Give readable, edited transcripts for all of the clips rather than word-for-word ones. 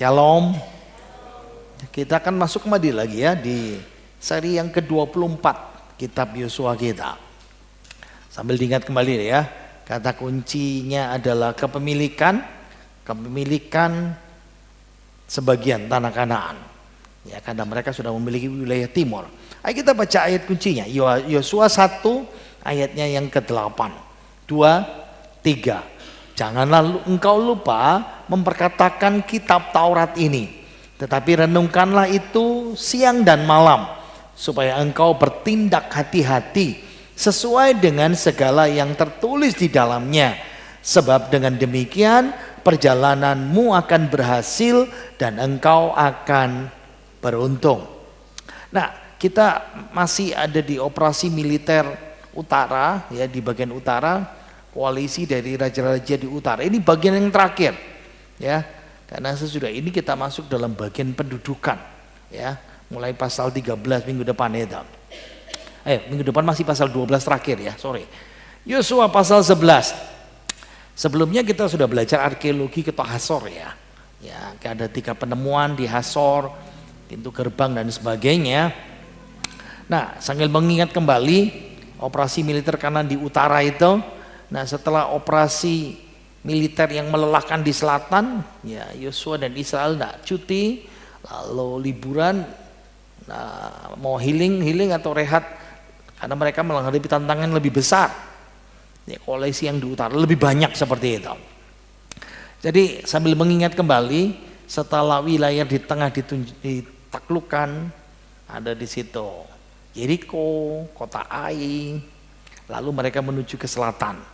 Shalom. Kita akan masuk kembali lagi ya di seri yang ke-24 kitab Yosua kita. Sambil diingat kembali ya, kata kuncinya adalah kepemilikan sebagian tanah Kanaan. Ya, karena mereka sudah memiliki wilayah timur. Ayo kita baca ayat kuncinya. Yosua 1 ayatnya yang ke-8. 2, 3. Janganlah engkau lupa memperkatakan kitab Taurat ini, tetapi renungkanlah itu siang dan malam, supaya engkau bertindak hati-hati sesuai dengan segala yang tertulis di dalamnya. Sebab dengan demikian perjalananmu akan berhasil dan engkau akan beruntung. Nah, kita masih ada di operasi militer utara ya, di bagian utara, koalisi dari raja-raja di utara. Ini bagian yang terakhir ya, karena sesudah ini kita masuk dalam bagian pendudukan ya, mulai pasal 13 minggu depan itu. Minggu depan masih pasal 12 terakhir ya, sorry. Yosua pasal 11. Sebelumnya kita sudah belajar arkeologi Kota Hasor ya. Ya, ada 3 penemuan di Hasor, pintu gerbang dan sebagainya. Nah, sambil mengingat kembali operasi militer kanan di utara itu. Nah, setelah operasi militer yang melelahkan di selatan, ya Yosua dan Israel cuti, lalu liburan, mau healing atau rehat, karena mereka menghadapi tantangan lebih besar. Ya, koalisi yang di utara lebih banyak seperti itu. Jadi sambil mengingat kembali, setelah wilayah di tengah ditaklukkan, ada di situ Yeriko, kota Ai, lalu mereka menuju ke selatan.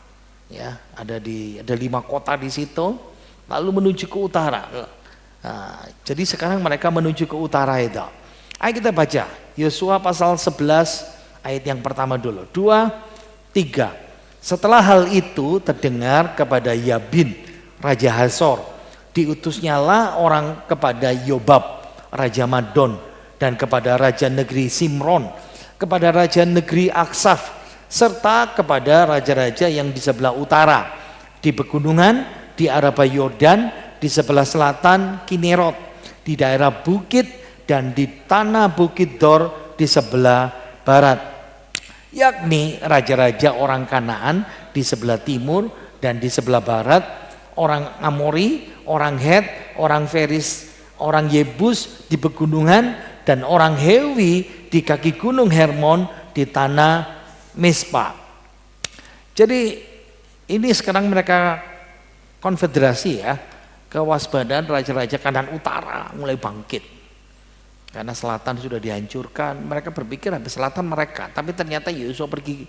Ya, ada 5 kota di situ, lalu menuju ke utara. Nah, jadi sekarang mereka menuju ke utara itu. Ayo kita baca Yosua pasal 11 ayat yang pertama dulu. 2, 3. Setelah hal itu terdengar kepada Yabin raja Hasor, diutusnyalah orang kepada Yobab raja Madon, dan kepada raja negeri Simron, kepada raja negeri Aksaf, serta kepada raja-raja yang di sebelah utara, di pegunungan, di Araba Yordan, di sebelah selatan Kinerot, di daerah bukit, dan di tanah bukit Dor di sebelah barat, yakni raja-raja orang Kanaan di sebelah timur dan di sebelah barat, orang Amori, orang Het, orang Feris, orang Yebus di pegunungan, dan orang Hewi di kaki gunung Hermon di tanah Mispa. Jadi ini sekarang mereka konfederasi ya, kewaspadaan raja-raja Kanaan utara mulai bangkit. Karena selatan sudah dihancurkan, mereka berpikir habis selatan mereka, tapi ternyata Yosua pergi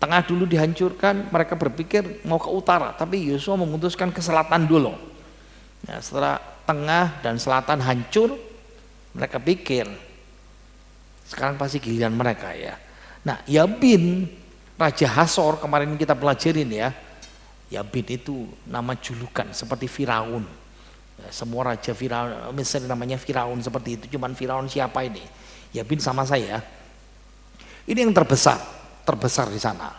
tengah dulu dihancurkan, mereka berpikir mau ke utara, tapi Yosua memutuskan ke selatan dulu. Nah, setelah tengah dan selatan hancur, mereka pikir sekarang pasti giliran mereka ya. Nah, Yabin raja Hasor kemarin kita pelajarin ya. Yabin itu nama julukan seperti Firaun. Ya, semua raja Firaun misalnya namanya Firaun seperti itu, cuman Firaun siapa ini? Yabin sama saya. Ini yang terbesar di sana.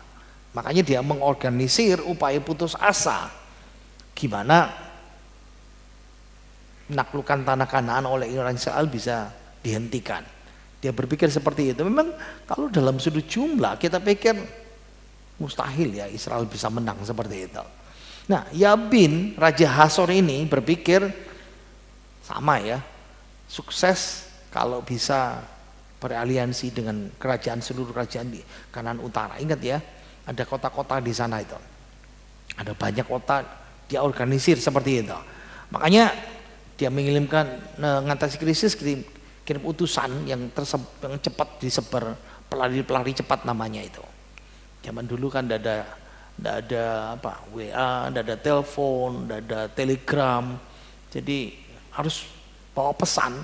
Makanya dia mengorganisir upaya putus asa gimana menaklukkan tanah Kanaan oleh orang Israel bisa dihentikan. Dia berpikir seperti itu. Memang kalau dalam sudut jumlah kita pikir mustahil ya Israel bisa menang seperti itu. Nah, Yabin raja Hasor ini berpikir sama ya, sukses kalau bisa beraliansi dengan seluruh kerajaan di Kanaan Utara. Ingat ya, ada kota-kota di sana itu. Ada banyak kota, dia organisir seperti itu. Makanya dia mengirimkan mengatasi krisis, kirim utusan yang cepat disebar, pelari cepat namanya itu. Zaman dulu kan tidak ada WA, tidak ada telepon, tidak ada telegram. Jadi harus bawa pesan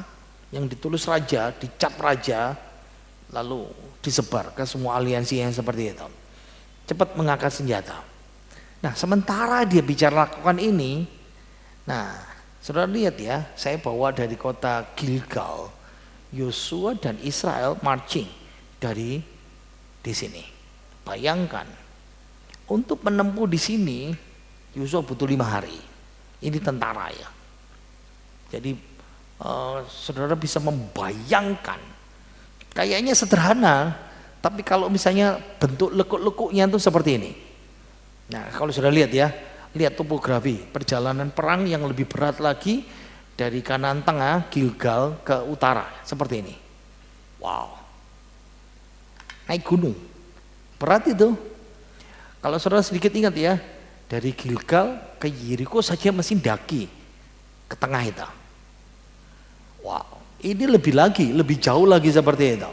yang ditulis raja, dicap raja, lalu disebar ke semua aliansi yang seperti itu. Cepat mengangkat senjata. Nah, sementara dia bicara lakukan ini, nah, saudara lihat ya, saya bawa dari kota Gilgal. Yosua dan Israel marching dari sini. Bayangkan, untuk menempuh di sini Yosua butuh 5 hari. Ini tentara ya. Jadi saudara bisa membayangkan, kayaknya sederhana, tapi kalau misalnya bentuk lekuk-lekuknya itu seperti ini. Nah kalau sudah lihat ya, lihat topografi perjalanan perang yang lebih berat lagi dari kanan tengah Gilgal ke utara seperti ini. Wow, naik gunung, berat itu. Kalau saudara sedikit ingat ya, dari Gilgal ke Yeriko saja mesin daki ke tengah itu. Wow, ini lebih lagi, lebih jauh lagi seperti itu.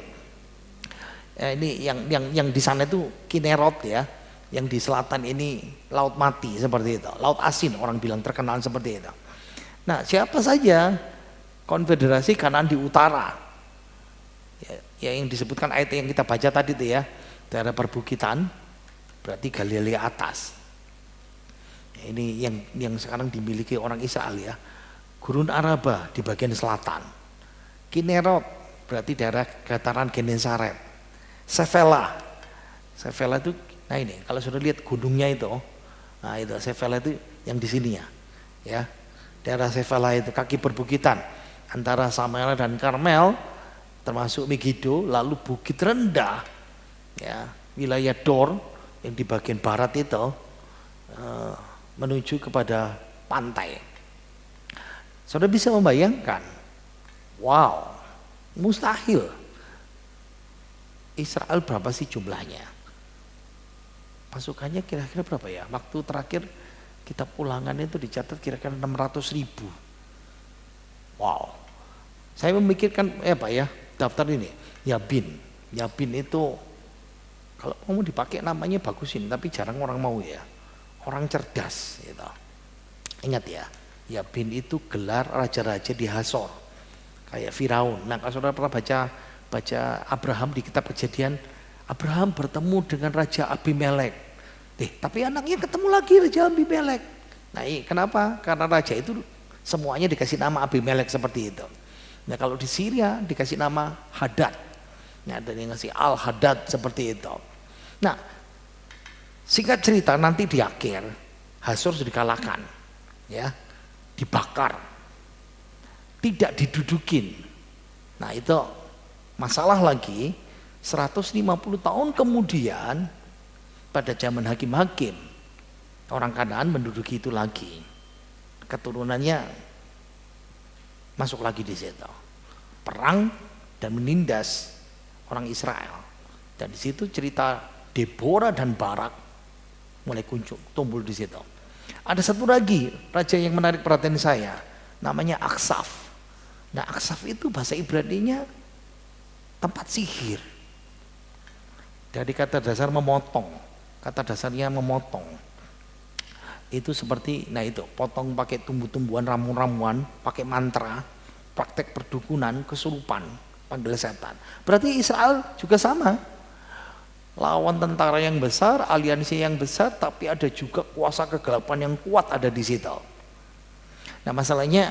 Ini yang di sana itu Kinerot ya, yang di selatan ini laut mati seperti itu, laut asin orang bilang terkenal seperti itu. Nah, siapa saja konfederasi Kanaan di utara, ya yang disebutkan ayat yang kita baca tadi itu ya, daerah perbukitan, berarti Galilea atas. Ini yang sekarang dimiliki orang Israel ya. Gurun Araba di bagian selatan. Kinerot berarti daerah dataran Genesaret. Sefela itu, nah ini kalau sudah lihat gunungnya itu, nah itu Sefela itu yang di sini ya. Daerah Sefela itu kaki perbukitan antara Samara dan Karmel, termasuk Megido, lalu bukit rendah, ya wilayah Dor yang di bagian barat itu menuju kepada pantai. Saudara bisa membayangkan, wow, mustahil. Israel berapa sih jumlahnya? Pasukannya kira-kira berapa ya? Waktu terakhir kitab Ulangan itu dicatat kira-kira 600.000. Wow. Saya memikirkan apa ya? Daftar ini, Yabin. Yabin itu kalau mau dipakai namanya bagusin, tapi jarang orang mau ya. Orang cerdas gitu. Ingat ya, Yabin itu gelar raja-raja di Hasor. Kayak Firaun. Nah, kalau saudara pernah baca Abraham di kitab Kejadian, Abraham bertemu dengan Raja Abimelek. Tapi anaknya ketemu lagi Raja Abimelek. Nah, kenapa? Karena raja itu semuanya dikasih nama Abimelek seperti itu. Nah, kalau di Syria dikasih nama Hadad. Nah, ada yang ngasih Al-Hadad seperti itu. Nah, singkat cerita nanti di akhir Hasor sudah dikalahkan, ya, dibakar, tidak didudukin. Nah itu masalah lagi. 150 tahun kemudian pada zaman hakim-hakim orang Kanaan menduduki itu lagi, keturunannya masuk lagi di situ, perang dan menindas orang Israel. Dan di situ cerita Deborah dan Barak mulai tumbuh di situ. Ada satu lagi raja yang menarik perhatian saya, namanya Aksaf. Nah, Aksaf itu bahasa Ibrani-nya tempat sihir. Dari kata dasar memotong, kata dasarnya memotong. Itu seperti, nah itu potong pakai tumbuh-tumbuhan, ramuan-ramuan, pakai mantra, praktek perdukunan, kesurupan, panggil setan. Berarti Israel juga sama. Lawan tentara yang besar, aliansi yang besar, tapi ada juga kuasa kegelapan yang kuat ada di situ. Nah, masalahnya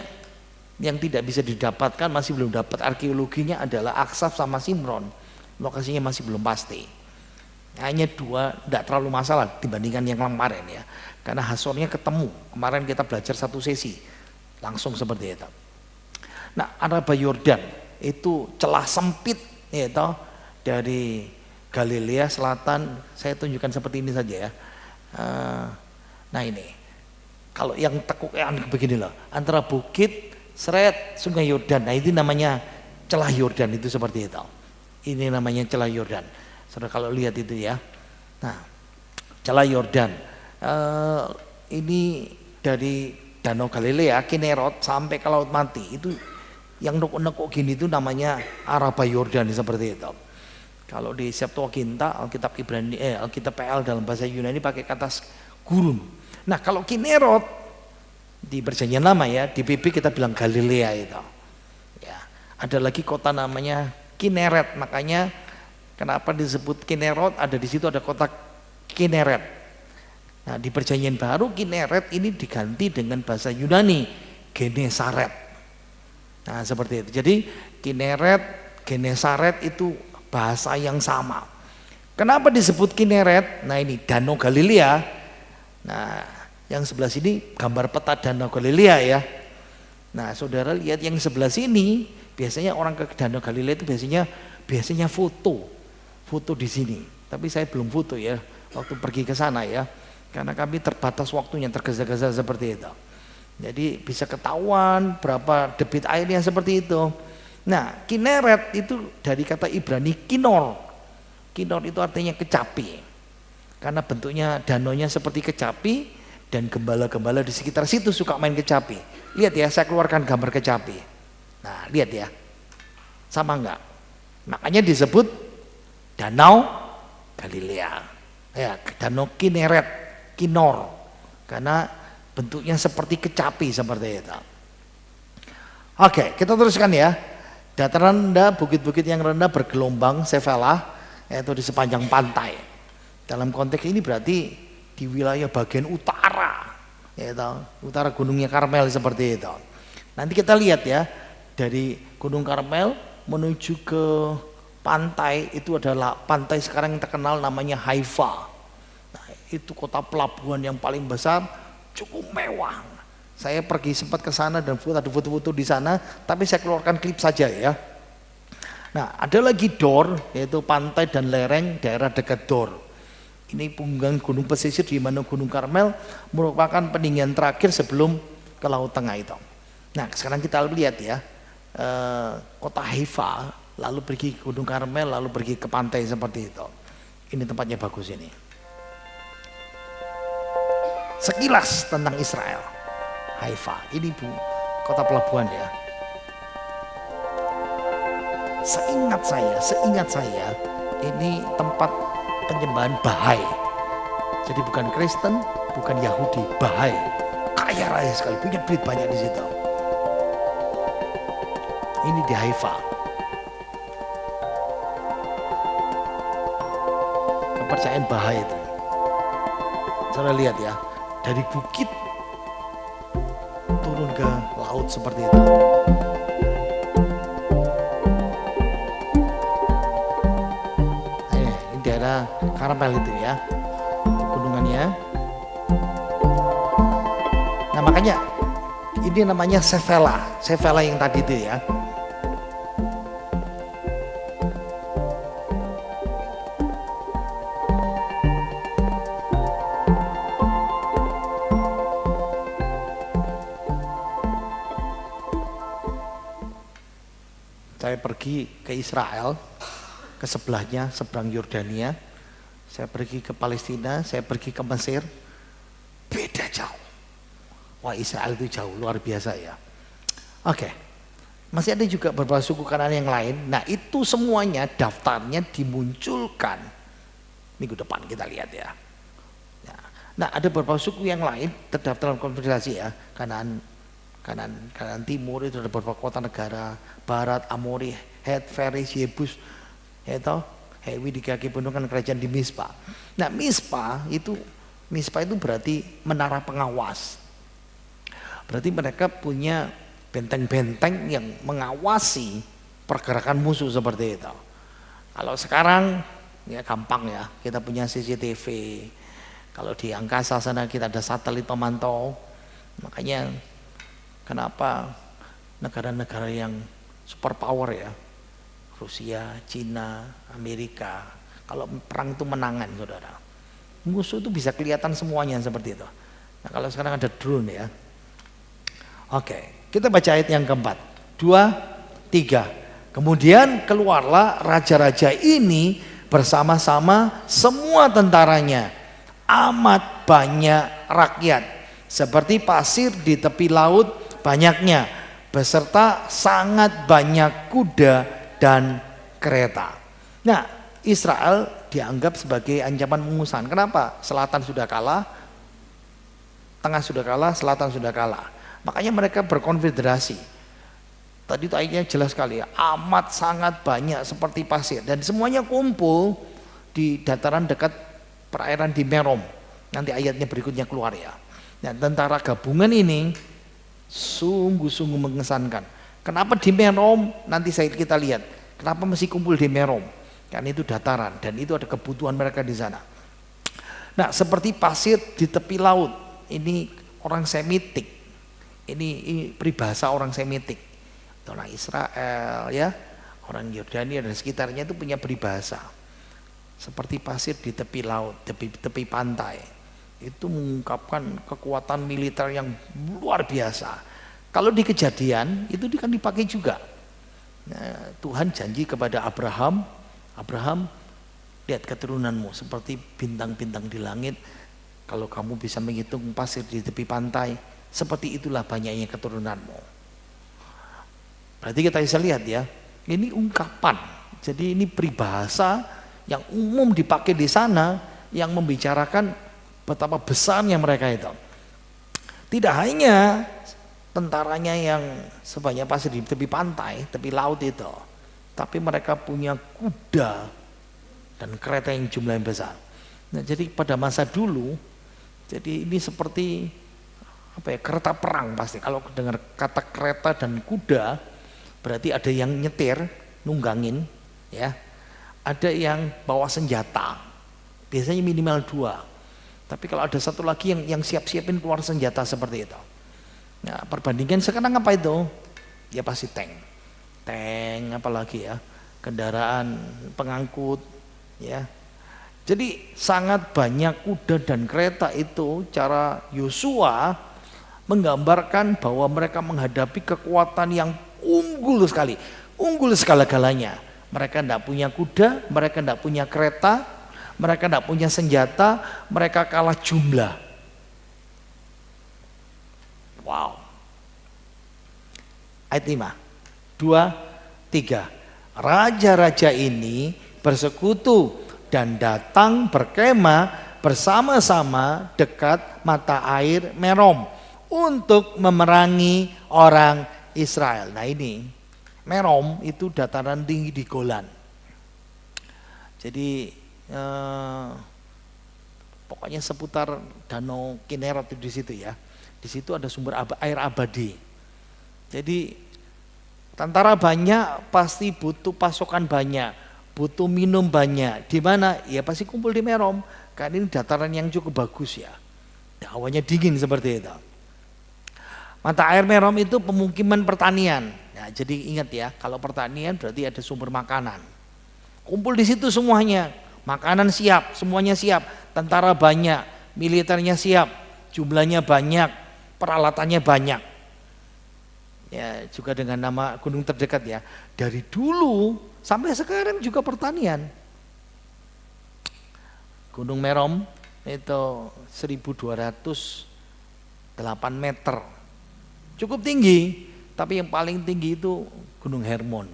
yang tidak bisa didapatkan, masih belum dapat arkeologinya adalah Aksaf sama Simron. Lokasinya masih belum pasti. Hanya dua, tidak terlalu masalah dibandingkan yang kemarin ya. Karena Hasornya ketemu. Kemarin kita belajar satu sesi, langsung seperti itu. Nah, Araba Yordan itu celah sempit ya, dari Galilea Selatan. Saya tunjukkan seperti ini saja ya. Nah ini, kalau yang tekuk begini loh, antara bukit, seret, sungai Yordan. Nah itu namanya celah Yordan, itu seperti itu. Ini namanya celah Yordan. Saudara kalau lihat itu ya. Nah, celah Yordan ini dari Danau Galilea, Kinerot sampai ke Laut Mati. Itu yang nekuk-nekuk gini itu namanya Araba Yordan seperti itu. Kalau di Septuaginta, Alkitab Ibrani, Alkitab PL dalam bahasa Yunani pakai kata gurun. Nah, kalau Kinerot di Perjanjian Lama ya, di PB kita bilang Galilea itu. Ya, ada lagi kota namanya Kineret, makanya kenapa disebut Kinerot? Ada di situ ada kota Kineret. Nah, di Perjanjian Baru Kineret ini diganti dengan bahasa Yunani Genesaret. Nah, seperti itu. Jadi Kineret, Genesaret itu bahasa yang sama. Kenapa disebut Kineret? Nah ini Danau Galilea. Nah Yang sebelah sini gambar peta Danau Galilea ya. Nah, saudara lihat yang sebelah sini, biasanya orang ke Danau Galilea itu biasanya foto di sini. Tapi saya belum foto ya, waktu pergi ke sana ya, karena kami terbatas waktunya, tergesa-gesa seperti itu. Jadi bisa ketahuan berapa debit airnya seperti itu. Nah, Kineret itu dari kata Ibrani kinor. Kinor itu artinya kecapi. Karena bentuknya danaunya seperti kecapi dan gembala-gembala di sekitar situ suka main kecapi. Lihat ya, saya keluarkan gambar kecapi. Nah, lihat ya. Sama enggak? Makanya disebut Danau Galilea. Ya, Danau Kineret, Kinor. Karena bentuknya seperti kecapi seperti itu. Oke, kita teruskan ya. Dataran rendah, bukit-bukit yang rendah bergelombang, Sevelah, yaitu di sepanjang pantai. Dalam konteks ini berarti di wilayah bagian utara, yaitu utara Gunungnya Karmel seperti itu. Nanti kita lihat ya, dari Gunung Karmel menuju ke pantai, itu adalah pantai sekarang yang terkenal namanya Haifa. Nah, itu kota pelabuhan yang paling besar, cukup mewah. Saya pergi sempat ke sana dan ada foto-foto di sana, tapi saya keluarkan klip saja ya. Nah, ada lagi Dor, yaitu pantai dan lereng daerah dekat Dor. Ini punggung gunung pesisir di mana Gunung Karmel merupakan peninggian terakhir sebelum ke Laut Tengah itu. Nah, sekarang kita lihat ya, kota Haifa, lalu pergi ke Gunung Karmel, lalu pergi ke pantai seperti itu. Ini tempatnya bagus ini. Sekilas tentang Israel. Haifa, ini kota pelabuhan ya. Seingat saya, ini tempat penyembahan Bahai. Jadi bukan Kristen, bukan Yahudi, Bahai. Kaya raya sekali, punya duit banyak di situ. Ini di Haifa. Kepercayaan Bahai itu. Saudara lihat ya, dari bukit turun ke laut seperti itu. Ini daerah Karmel itu ya, pegunungannya. Nah, makanya ini namanya Sevelah yang tadi itu ya. Saya pergi ke Israel, ke sebelahnya, seberang Yordania. Saya pergi ke Palestina, saya pergi ke Mesir. Beda jauh. Wah, Israel itu jauh, luar biasa ya. Oke, masih ada juga beberapa suku Kanaan yang lain. Nah, itu semuanya daftarnya dimunculkan minggu depan, kita lihat ya. Nah, ada beberapa suku yang lain terdaftar dalam konfederasi ya. Kanaan Timur itu ada beberapa kota negara, Barat, Amori, Het, Feris, Yebus, Hewi di kaki penukan kerajaan di Mispa. Nah, Mispa itu berarti menara pengawas. Berarti mereka punya benteng-benteng yang mengawasi pergerakan musuh seperti itu. Kalau sekarang ya gampang ya, kita punya CCTV. Kalau di angkasa sana kita ada satelit pemantau. Makanya kenapa negara-negara yang superpower ya, Rusia, Cina, Amerika, kalau perang itu menangan saudara, musuh itu bisa kelihatan semuanya seperti itu. Nah, kalau sekarang ada drone ya. Oke, kita baca ayat yang keempat, 2, 3. Kemudian keluarlah raja-raja ini bersama-sama semua tentaranya, amat banyak rakyat, seperti pasir di tepi laut banyaknya, beserta sangat banyak kuda dan kereta. Nah, Israel dianggap sebagai ancaman pengusahaan. Kenapa? Selatan sudah kalah, tengah sudah kalah, selatan sudah kalah. Makanya mereka berkonfederasi. Tadi itu ayatnya jelas sekali ya, amat sangat banyak seperti pasir. Dan semuanya kumpul di dataran dekat perairan di Merom. Nanti ayatnya berikutnya keluar ya. Nah, tentara gabungan ini sungguh-sungguh mengesankan. Kenapa di Merom? Nanti kita lihat. Kenapa mesti kumpul di Merom? Karena itu dataran dan itu ada kebutuhan mereka di sana. Nah, seperti pasir di tepi laut. ini orang Semitik. Ini peribahasa orang Semitik. Orang Israel ya, orang Yordania dan sekitarnya itu punya peribahasa. Seperti pasir di tepi laut, tepi pantai. Itu mengungkapkan kekuatan militer yang luar biasa. Kalau di Kejadian itu kan dipakai juga. Nah, Tuhan janji kepada Abraham, lihat keturunanmu seperti bintang-bintang di langit. Kalau kamu bisa menghitung pasir di tepi pantai, seperti itulah banyaknya keturunanmu. Berarti kita bisa lihat ya, ini ungkapan. Jadi ini peribahasa yang umum dipakai di sana, yang membicarakan betapa besarnya mereka itu. Tidak hanya tentaranya yang sebanyak pasir di tepi pantai, tepi laut itu, tapi mereka punya kuda dan kereta yang jumlahnya besar. Nah, jadi pada masa dulu, jadi ini seperti apa ya, kereta perang pasti. Kalau dengar kata kereta dan kuda, berarti ada yang nyetir, nunggangin, ya. Ada yang bawa senjata, biasanya minimal 2. Tapi kalau ada satu lagi yang siap-siapin keluar senjata seperti itu. Nah, perbandingan sekarang apa itu? Ya pasti tank apalagi ya, kendaraan pengangkut ya. Jadi sangat banyak kuda dan kereta itu. Cara Yosua menggambarkan bahwa mereka menghadapi kekuatan yang unggul segala-galanya. Mereka tidak punya kuda, mereka tidak punya kereta, mereka tidak punya senjata, mereka kalah jumlah. Wow. Ayat 5, 2, 3. Raja-raja ini bersekutu dan datang berkemah bersama-sama dekat mata air Merom untuk memerangi orang Israel. Nah ini, Merom itu dataran tinggi di Golan. Jadi pokoknya seputar Danau Kinerot di situ ya. Di situ ada sumber air abadi. Jadi tentara banyak pasti butuh pasokan banyak, butuh minum banyak. Di mana? Ya pasti kumpul di Merom. Karena ini dataran yang cukup bagus ya. Hawanya dingin seperti itu. Mata air Merom itu pemukiman pertanian. Nah, jadi ingat ya, kalau pertanian berarti ada sumber makanan. Kumpul di situ semuanya. Makanan siap, semuanya siap. Tentara banyak, militernya siap, jumlahnya banyak. Peralatannya banyak. Ya, juga dengan nama gunung terdekat ya. Dari dulu sampai sekarang juga pertanian. Gunung Merom itu 1208 meter. Cukup tinggi, tapi yang paling tinggi itu Gunung Hermon.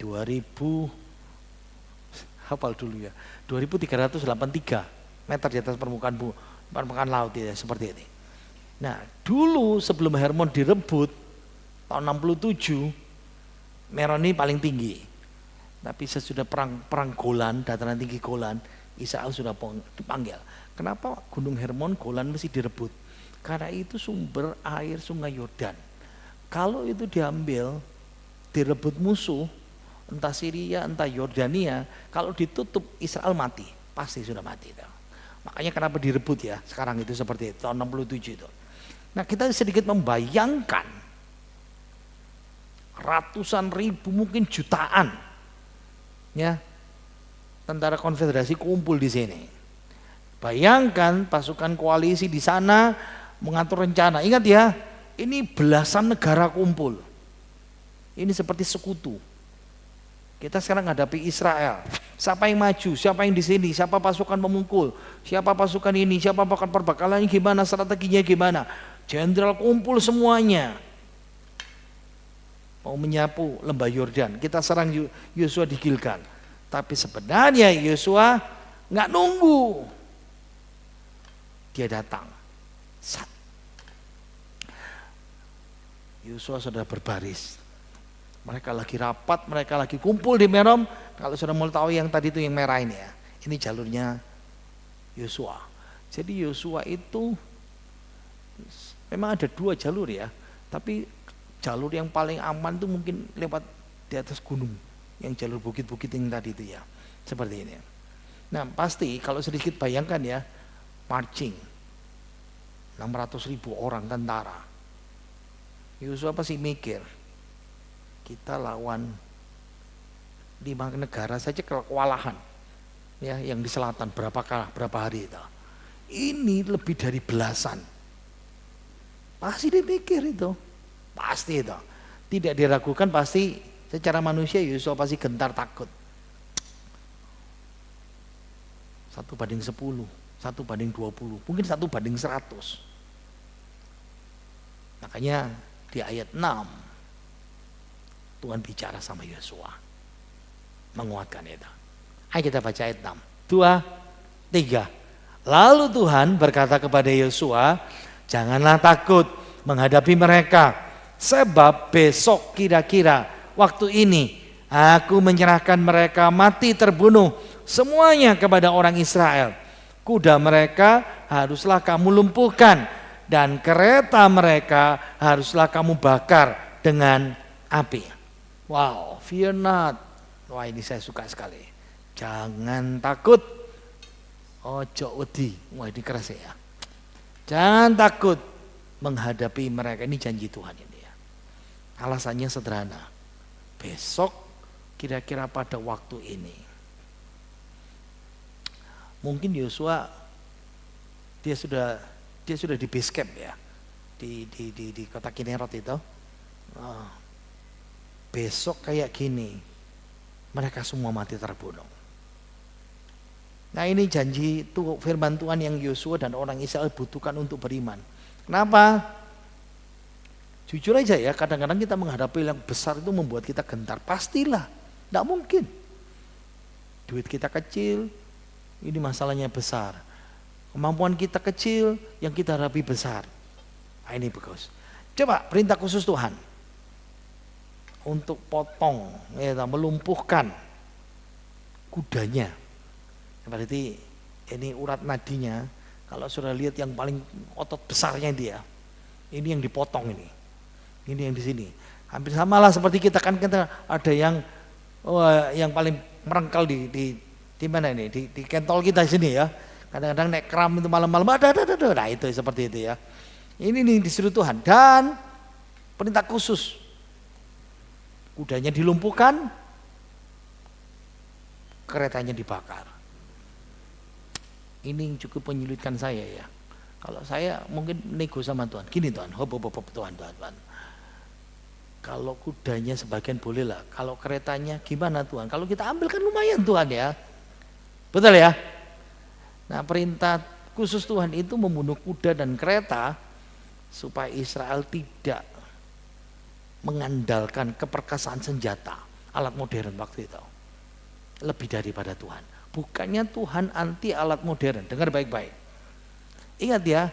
2383 meter di atas permukaan laut ya, seperti ini. Nah, dulu sebelum Hermon direbut tahun 67, Merom ini paling tinggi. Tapi sesudah perang Golan, dataran tinggi Golan, Israel sudah dipanggil. Kenapa Gunung Hermon, Golan mesti direbut? Karena itu sumber air Sungai Yordan. Kalau itu diambil, direbut musuh, entah Syria, entah Yordania, kalau ditutup Israel mati, pasti sudah mati. Makanya kenapa direbut ya, sekarang itu seperti itu, tahun 67 itu. Nah, kita sedikit membayangkan ratusan ribu, mungkin jutaan ya tentara konfederasi kumpul di sini. Bayangkan pasukan koalisi di sana mengatur rencana. Ingat ya, ini belasan negara kumpul. Ini seperti sekutu. Kita sekarang hadapi Israel. Siapa yang maju, siapa yang di sini, siapa pasukan pemukul, siapa pasukan ini, siapa pasukan perbekalannya gimana, strateginya gimana. Jenderal kumpul semuanya. Mau menyapu lembah Yordan. Kita serang Yosua di Gilgal. Tapi sebenarnya Yosua nggak nunggu. Dia datang. Yosua sudah berbaris. Mereka lagi rapat, mereka lagi kumpul di Merom. Kalau sudah mau tahu yang tadi itu yang merah ini ya. Ini jalurnya Yosua. Jadi Yosua itu memang ada 2 jalur ya. Tapi jalur yang paling aman itu mungkin lewat di atas gunung. Yang jalur bukit-bukit yang tadi itu ya. Seperti ini. Nah pasti kalau sedikit bayangkan ya, marching. 600.000 orang tentara. Yosua pasti mikir, kita lawan 5 negara saja kewalahan. Ya, yang di selatan berapa hari itu. Ini lebih dari belasan. Pasti dia mikir itu. Pasti itu. Tidak diragukan, pasti secara manusia Yosua pasti gentar takut. 1:10, 1:20, mungkin 1:100. Makanya di ayat 6 Tuhan bicara sama Yosua, menguatkan itu. Ayo kita baca ayat 6. 2, 3. Lalu Tuhan berkata kepada Yosua, janganlah takut menghadapi mereka, sebab besok kira-kira waktu ini aku menyerahkan mereka mati terbunuh semuanya kepada orang Israel. Kuda mereka haruslah kamu lumpuhkan, dan kereta mereka haruslah kamu bakar dengan api. Wow, fear not. Wah, ini saya suka sekali. Jangan takut, ojo wedi. Wah, ini keras ya. Jangan takut menghadapi mereka. Ini janji Tuhan ini ya. Alasannya sederhana. Besok kira-kira pada waktu ini, mungkin Yosua dia sudah di base camp ya, di kota Kinerot itu. Besok kayak gini, mereka semua mati terbunuh. Nah, ini janji firman Tuhan yang Yosua dan orang Israel butuhkan untuk beriman. Kenapa? Jujur aja ya, kadang-kadang kita menghadapi yang besar itu membuat kita gentar. Pastilah, tidak mungkin. Duit kita kecil, ini masalahnya besar. Kemampuan kita kecil, yang kita hadapi besar. Nah, ini bagus. Coba perintah khusus Tuhan untuk potong, ya, melumpuhkan kudanya. Berarti ini urat nadinya, kalau sudah lihat yang paling otot besarnya dia, ini yang dipotong ini yang di sini. Hampir samalah seperti kita kan, kita ada yang paling merengkel di mana ini, di kentol kita sini ya. Kadang-kadang naik kram itu malam-malam ada. Nah, itu seperti itu ya. Ini nih disuruh Tuhan, dan perintah khusus, kudanya dilumpuhkan, keretanya dibakar. Ini yang cukup menyulitkan saya ya. Kalau saya mungkin nego sama Tuhan, gini Tuhan, hop Tuhan. Kalau kudanya sebagian boleh lah, kalau keretanya gimana Tuhan? Kalau kita ambil kan lumayan Tuhan ya. Betul ya? Nah, perintah khusus Tuhan itu membunuh kuda dan kereta supaya Israel tidak mengandalkan keperkasaan senjata, alat modern waktu itu. Lebih daripada Tuhan. Bukannya Tuhan anti alat modern, dengar baik-baik. Ingat ya,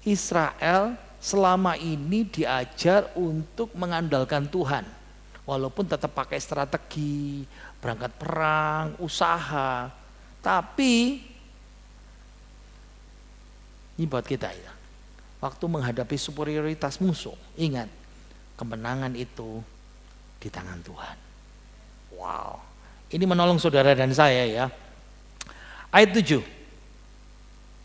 Israel selama ini diajar untuk mengandalkan Tuhan. Walaupun tetap pakai strategi, berangkat perang, usaha. Tapi, ini buat kita ya. Waktu menghadapi superioritas musuh, ingat, kemenangan itu di tangan Tuhan. Wow, ini menolong saudara dan saya ya. Ayat 7,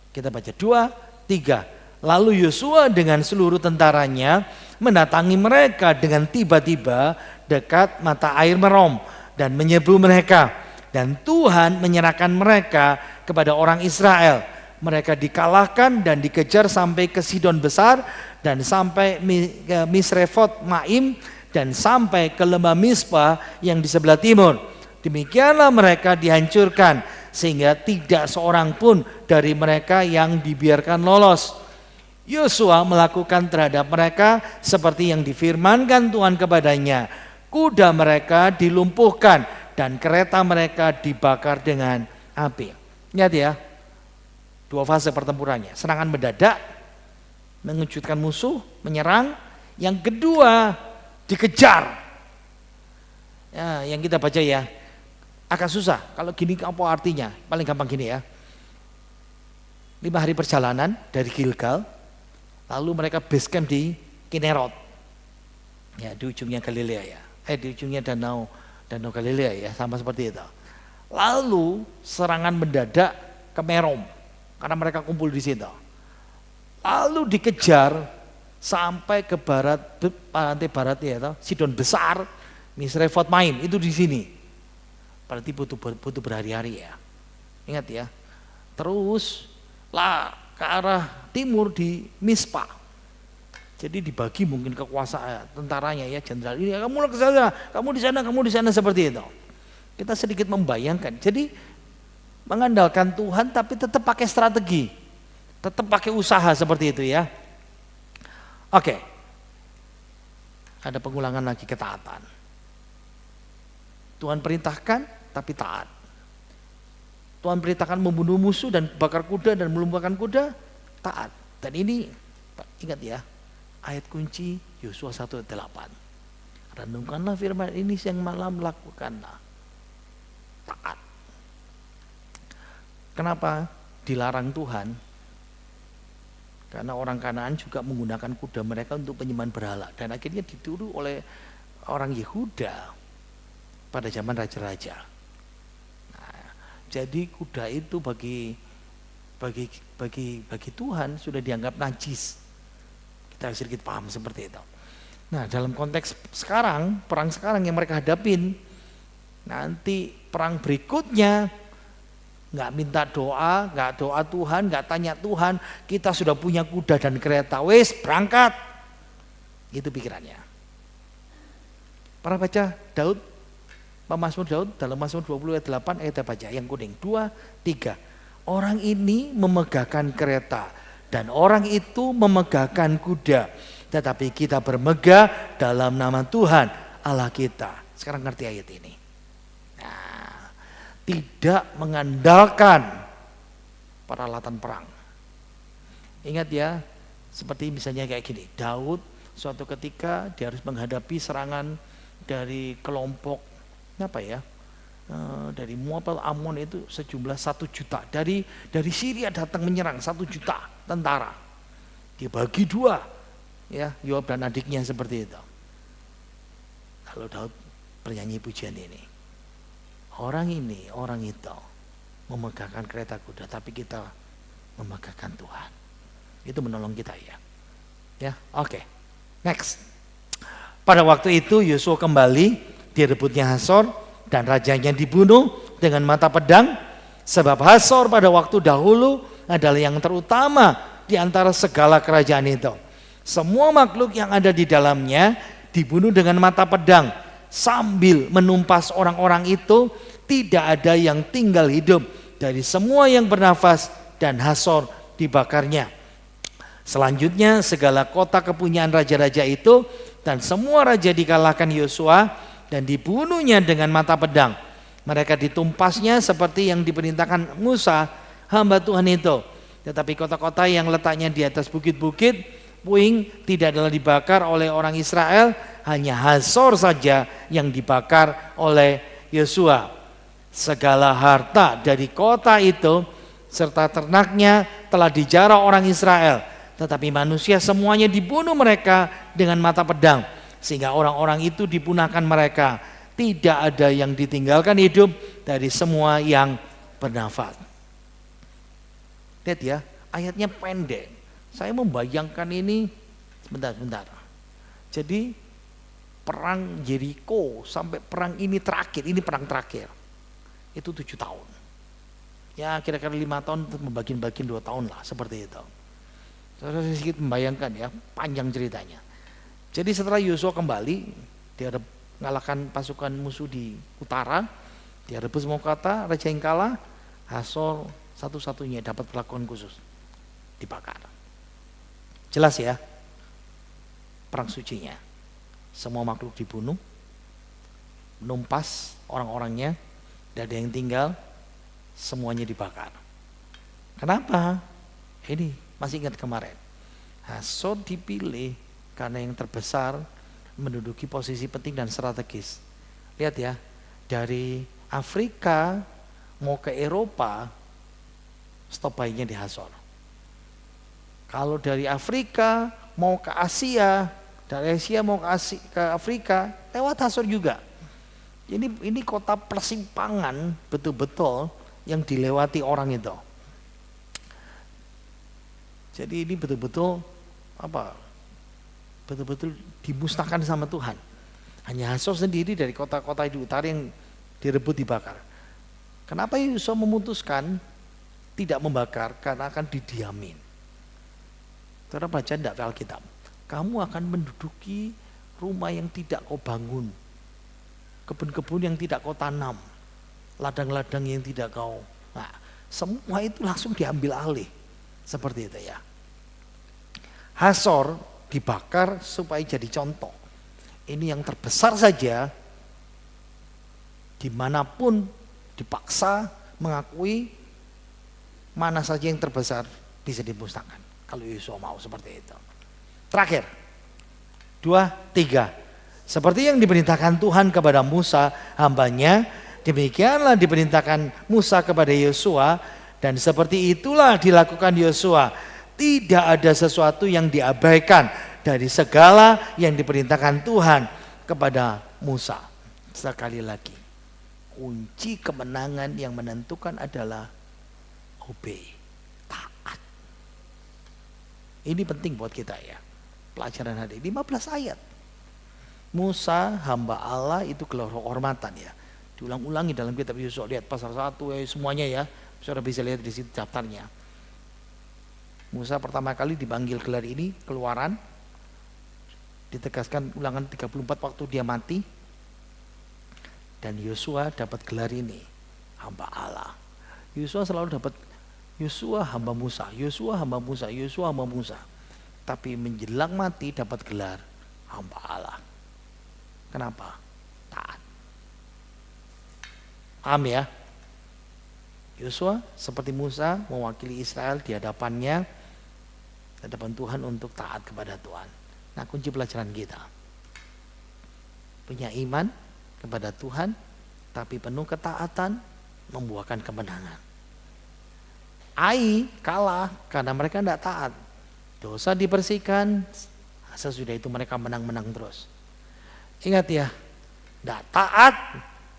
kita baca 2, 3. Lalu Yosua dengan seluruh tentaranya mendatangi mereka dengan tiba-tiba dekat mata air Merom dan menyebu mereka. Dan Tuhan menyerahkan mereka kepada orang Israel. Mereka dikalahkan dan dikejar sampai ke Sidon Besar dan sampai ke Misrefot Maim dan sampai ke lembah Mispa yang di sebelah timur. Demikianlah mereka dihancurkan sehingga tidak seorang pun dari mereka yang dibiarkan lolos. Yosua melakukan terhadap mereka seperti yang difirmankan Tuhan kepadanya. Kuda mereka dilumpuhkan dan kereta mereka dibakar dengan api. Lihat ya, 2 fase pertempurannya. Serangan mendadak, mengejutkan musuh, menyerang. Yang kedua, dikejar. Ya, yang kita baca ya, agak susah. Kalau gini apa artinya? Paling gampang gini ya. 5 hari perjalanan dari Gilgal, lalu mereka base camp di Kinerot. Ya, di ujungnya Galilea ya. Di ujungnya danau Galilea ya, sama seperti itu. Lalu serangan mendadak ke Merom karena mereka kumpul di situ. lalu dikejar sampai ke barat, pantai barat ya, Sidon besar, Misrefot main, itu di sini. Berarti butuh berhari-hari ya. Ingat ya. Terus lah ke arah timur di Mispa. Jadi dibagi mungkin kekuasaan tentaranya ya, jenderal ini kamu ke sana, kamu di sana seperti itu. Kita sedikit membayangkan. Jadi mengandalkan Tuhan tapi tetap pakai strategi. Tetap pakai usaha seperti itu ya. Oke. Ada pengulangan lagi ketaatan. Tuhan perintahkan tapi taat. Tuhan perintahkan membunuh musuh dan bakar kuda dan melumpuhkan kuda, taat. Dan ini ingat ya, ayat kunci Yosua 1:8. Renungkanlah firman ini siang malam, lakukanlah. Taat. Kenapa dilarang Tuhan? Karena orang Kanaan juga menggunakan kuda mereka untuk penyembahan berhala. Dan akhirnya ditiru oleh orang Yehuda pada zaman raja-raja. Nah, jadi kuda itu bagi Tuhan sudah dianggap najis. Kita sedikit paham seperti itu. Nah, dalam konteks sekarang, perang sekarang yang mereka hadapin, nanti perang berikutnya nggak minta doa, nggak doa Tuhan, nggak tanya Tuhan, kita sudah punya kuda dan kereta, wes berangkat. Itu pikirannya. Pernah baca Daud, Mazmur Daud dalam Mazmur 20 ayat 8 ayat baca yang kuning 2, 3. Orang ini memegahkan kereta dan orang itu memegahkan kuda, tetapi kita bermegah dalam nama Tuhan Allah kita. Sekarang ngerti ayat ini. Nah, tidak mengandalkan peralatan perang. Ingat ya, seperti misalnya kayak gini, Daud suatu ketika dia harus menghadapi serangan dari kelompok apa ya, dari Moab Amon itu sejumlah 1 juta. Dari Syria datang menyerang 1 juta tentara. Dia bagi 2 ya, Yoab dan adiknya seperti itu. Lalu Daud bernyanyi pujian ini. Orang itu memegahkan kereta kuda, tapi kita memegahkan Tuhan. Itu menolong kita ya. Ya, oke. Next. Pada waktu itu Yosua kembali, direbutnya Hasor dan rajanya dibunuh dengan mata pedang, sebab Hasor pada waktu dahulu adalah yang terutama di antara segala kerajaan itu. Semua makhluk yang ada di dalamnya dibunuh dengan mata pedang, sambil menumpas orang-orang itu tidak ada yang tinggal hidup dari semua yang bernafas, dan Hasor dibakarnya. Selanjutnya segala kota kepunyaan raja-raja itu dan semua raja dikalahkan Yosua dan dibunuhnya dengan mata pedang. Mereka ditumpasnya seperti yang diperintahkan Musa, hamba Tuhan itu. Tetapi kota-kota yang letaknya di atas bukit-bukit puing tidak adalah dibakar oleh orang Israel, hanya Hasor saja yang dibakar oleh Yosua. Segala harta dari kota itu serta ternaknya telah dijara orang Israel, tetapi manusia semuanya dibunuh mereka dengan mata pedang, sehingga orang-orang itu dipunahkan mereka. Tidak ada yang ditinggalkan hidup dari semua yang bernafas. Lihat ya, ayatnya pendek. Saya membayangkan ini sebentar. Jadi perang Jericho sampai perang ini terakhir, ini perang terakhir. Itu 7 tahun. Ya kira-kira 5 tahun membagi-bagi 2 tahun lah, seperti itu. Saya sedikit membayangkan ya, panjang ceritanya. Jadi setelah Yosua kembali, dia mengalahkan pasukan musuh di utara, dia rebut semua kota, raja yang kalah, Hasor satu-satunya dapat perlakuan khusus, dibakar. Jelas ya, perang sucinya. Semua makhluk dibunuh, menumpas orang-orangnya, tidak ada yang tinggal, semuanya dibakar. Kenapa? Ini masih ingat kemarin, Hasor dipilih karena yang terbesar, menduduki posisi penting dan strategis. Lihat ya, dari Afrika mau ke Eropa, stop by-nya di Hasor. Kalau dari Afrika mau ke Asia, dari Asia mau ke Afrika, lewat Hasor juga. Ini kota persimpangan betul-betul yang dilewati orang itu. Jadi ini betul-betul betul-betul dimusnahkan sama Tuhan. Hanya Hasor sendiri dari kota-kota di utara yang direbut dibakar. Kenapa Yosua memutuskan tidak membakar? Karena akan didiamin. Saudara baca enggak Alkitab? Kamu akan menduduki rumah yang tidak kau bangun, kebun-kebun yang tidak kau tanam, ladang-ladang yang tidak kau. Nah, semua itu langsung diambil alih. Seperti itu ya. Hasor dibakar supaya jadi contoh. Ini yang terbesar saja, dimanapun dipaksa mengakui mana saja yang terbesar bisa dimusnahkan. Kalau Yosua mau seperti itu. Terakhir, 2, 3. Seperti yang diperintahkan Tuhan kepada Musa hambanya, demikianlah diperintahkan Musa kepada Yosua, dan seperti itulah dilakukan Yosua. Tidak ada sesuatu yang diabaikan dari segala yang diperintahkan Tuhan kepada Musa. Sekali lagi, kunci kemenangan yang menentukan adalah obey, taat. Ini penting buat kita ya. Pelajaran hari 15 ayat. Musa hamba Allah itu kehormatan ya. Diulang-ulangi dalam kitab Yosua, lihat pasal 1 ya, semuanya ya. Saudara bisa lihat di situ daftarnya. Musa pertama kali dipanggil gelar ini, Keluaran. Ditegaskan Ulangan 34 waktu dia mati. Dan Yosua dapat gelar ini, hamba Allah. Yosua selalu dapat Yosua hamba Musa, Yosua hamba Musa, Yosua hamba Musa. Tapi menjelang mati dapat gelar hamba Allah. Kenapa? Taat. Paham ya? Yosua seperti Musa mewakili Israel di hadapannya, di hadapan Tuhan untuk taat kepada Tuhan. Nah, kunci pelajaran kita. Punya iman kepada Tuhan, tapi penuh ketaatan membuahkan kemenangan. Ai kalah karena mereka tidak taat. Dosa dibersihkan, sesudah itu mereka menang-menang terus. Ingat ya, tidak taat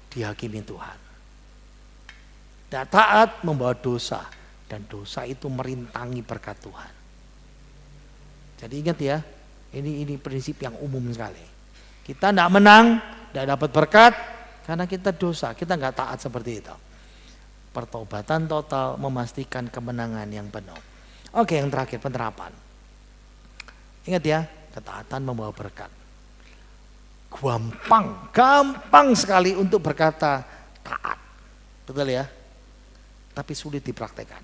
dihakimi Tuhan. Tidak taat membawa dosa, dan dosa itu merintangi berkat Tuhan. Jadi ingat ya, ini prinsip yang umum sekali. Kita tidak menang, tidak dapat berkat karena kita dosa, kita nggak taat seperti itu. Pertobatan total memastikan kemenangan yang penuh. Oke, yang terakhir penerapan. Ingat ya, ketaatan membawa berkat. Gampang sekali untuk berkata taat. Betul ya? Tapi sulit dipraktekkan.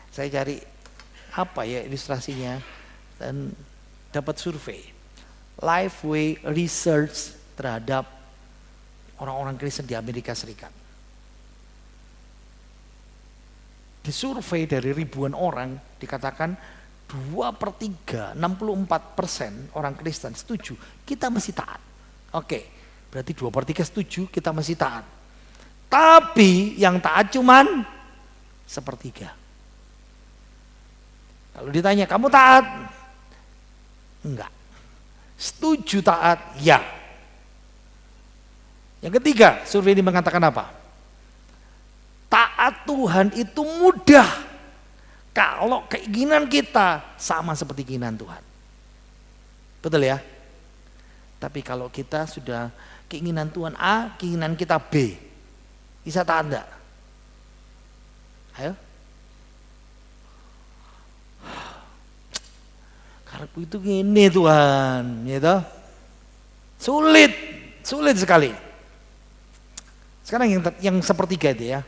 Saya cari apa ya ilustrasinya dan dapat survei. Lifeway Research terhadap orang-orang Kristen di Amerika Serikat. Disurvei dari ribuan orang, dikatakan 2/3, 64% orang Kristen setuju kita mesti taat. Oke, berarti 2/3 setuju kita mesti taat. Tapi yang taat cuman 1/3. Kalau ditanya kamu taat? Enggak. Setuju taat? Ya. Yang ketiga, survei ini mengatakan apa? Taat Tuhan itu mudah kalau keinginan kita sama seperti keinginan Tuhan. Betul ya? Tapi kalau kita sudah keinginan Tuhan A, keinginan kita B, bisa taat enggak? Ayo. Karepku itu gini Tuhan, gitu. Sulit sekali. Sekarang yang 1/3 itu ya.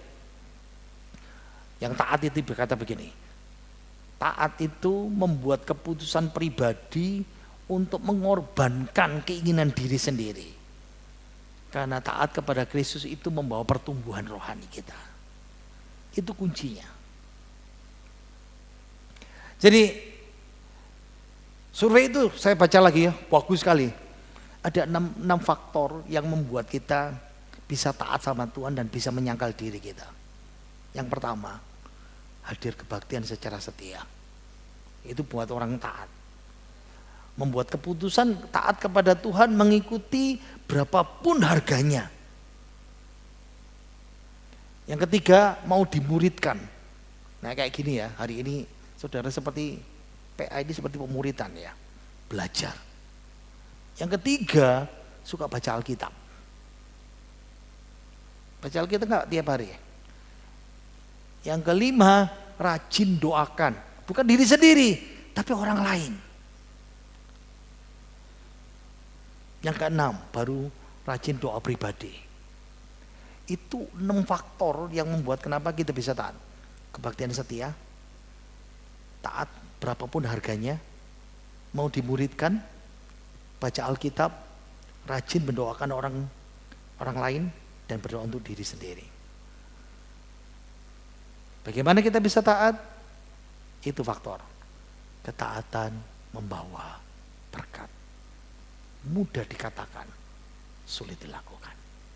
Yang taat itu berkata begini. Taat itu membuat keputusan pribadi untuk mengorbankan keinginan diri sendiri. Karena taat kepada Kristus itu membawa pertumbuhan rohani kita. Itu kuncinya. Jadi survei itu saya baca lagi ya, bagus sekali. Ada 6 faktor yang membuat kita bisa taat sama Tuhan dan bisa menyangkal diri kita. Yang pertama, hadir kebaktian secara setia. Itu buat orang taat. Membuat keputusan taat kepada Tuhan mengikuti berapapun harganya. Yang ketiga, mau dimuridkan. Nah kayak gini ya, hari ini saudara seperti PA ini seperti pemuritan ya, belajar. Yang ketiga, suka baca Alkitab. Baca Alkitab enggak tiap hari? Yang kelima, rajin doakan. Bukan diri sendiri, tapi orang lain. Yang keenam, baru rajin doa pribadi. Itu 6 faktor yang membuat kenapa kita bisa taat. Kebaktian setia, taat berapapun harganya, mau dimuridkan, baca Alkitab, rajin mendoakan orang lain, dan berdoa untuk diri sendiri. Bagaimana kita bisa taat? Itu faktor. Ketaatan membawa berkat. Mudah dikatakan, sulit dilakukan.